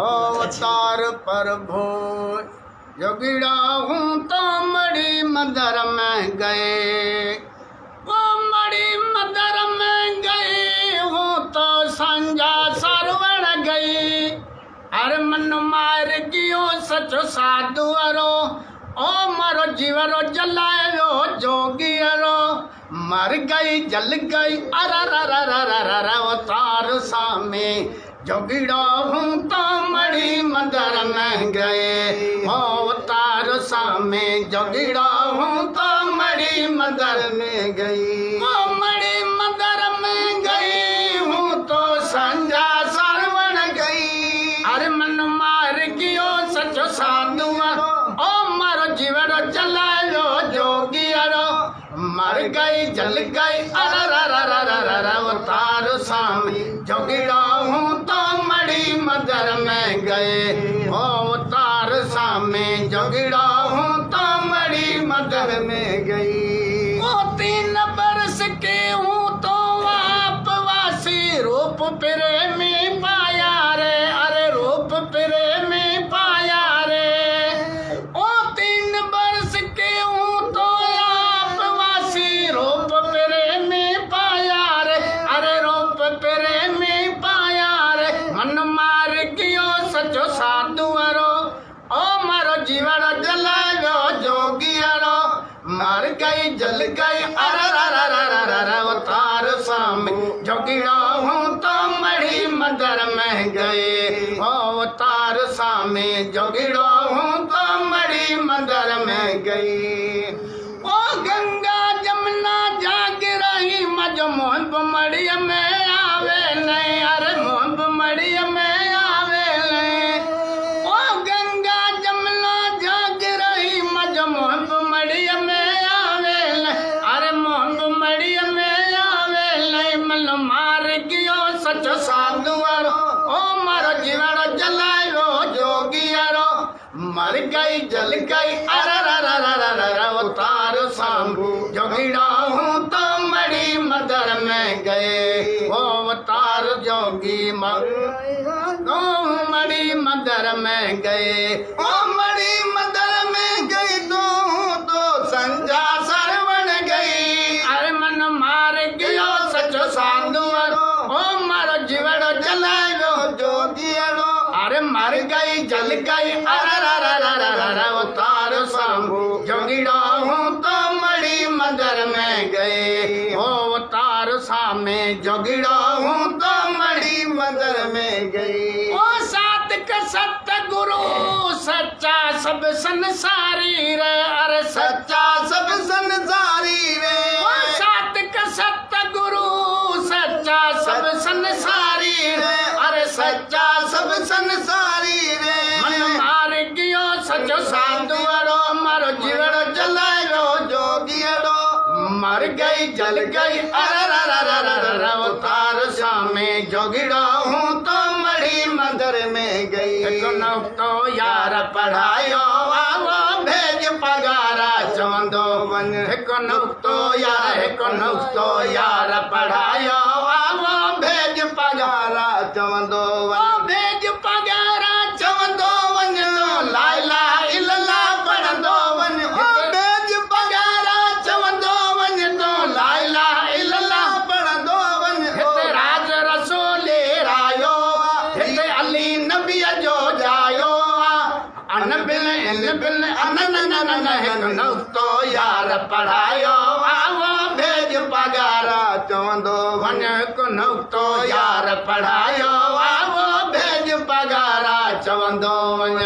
अवतार प्रभु जोगिड़ा हूँ तो मड़ी मदर में गए, वो मड़ी मदर में गए हूँ तो संजा सरवण गई। अरे मन मार गियो सचो साधु अरो, ओ मारो जीवरो जलायो जोगी अरो, मर गई जल गई अर अवतार सामे जोगिड़ा हूँ तो मड़ी मदर में गए। अवतार सामे जोगिड़ा हूँ तो मड़ी मदर में गई। ओ मड़ी मदर में गई हूँ तो संजा सरवण गई। अरे मन मार गियो सचो साधु ओ मारो जीवन जलायो जोगी अरो, मर गई जल गई अर अवतार सामे जोगिड़ा हूँ तो मड़ी मदर में गए। अवतार सामे जोगिड़ा हूँ तो मड़ी मदर में गई। वो 3 बरस के हूँ तो वापवासी रूप प्रेमी पाया रे, अरे रूप प्रेमी पाया रे। ओ 3 बरस के हूँ तो वापवासी रूप प्रेमी पाया रे, अरे रूप प्रेमी पाया रे। मन मार गियो सचो साधु अरो, ओ मारो जीवन जलायो जोगी अरो, मर गई जल गई अर अवतार सामे जोगिड़ा हूँ तो मड़ी मदर में गए। अवतार सामे जोगिड़ा हूँ तो मड़ी मदर में गई। ओ गंगा जमुना जाग रही मज मोहब मड़िया में आवे नहीं, अरे मोहब मड़िया में आवे नहीं। ओ गंगा जमुना जाग रही मज मोहब मड़िया में आवे नहीं, अरे मोहब मड़िया में आवे नहीं। मन मार गियो सचो साधु अरो, ओ मारो जीवन जलायो जोगी अरो, मर गई जल गई अर अवतार सामे जोगिड़ा हूँ तो मड़ी मदर में गए। अवतार जोगी तो मड़ी मदर में गए। ओ मड़ी मदर में गई तो संजा सरवण गई। अरे मन मार गयो सचो साधु अरो, ओ मारो जीवन जलायो जोगी अरो, अरे मर गई जल गई अर अवतार सामे जोगिड़ा हूँ तो मड़ी मदर में गए। अवतार सामे जोगिड़ा हूँ तो मड़ी मदर में गई। ओ 7 का सतगुरु सच्चा सब संसारी रे, अरे सच्चा सब संसारी रे। ओ 7 का सतगुरु सच्चा सब संसारी रे, अरे सच्चा सब संसारी रे। मन मार गियो सचो साधु अरो, मारो जीवन जलायो जोगी अरो, मर गई जल गई अर अवतार सामे जोगिड़ा हूँ तो मड़ी मदर में गई। तो यार पढ़ायो आवो भेज पगारा चवंदो वन। तो यार पढ़ायो आवो भेज पगारा चवंदो वन। भेज पगारा चवंदो वन तो लाइला इल्ला पढ़ंदो वन। भेज पगारा चवंदो वन तो लाइला इल्ला पढ़ंदो वन। हिते राज रसूले रायो, हिते अली नबी जो जायो, अन बिल इन बिल अन तो यार पढ़ायो आवो भेज पगारा चवंदो वन। तो यार पढ़ायो आवो भेज पगारा चवंदो वन।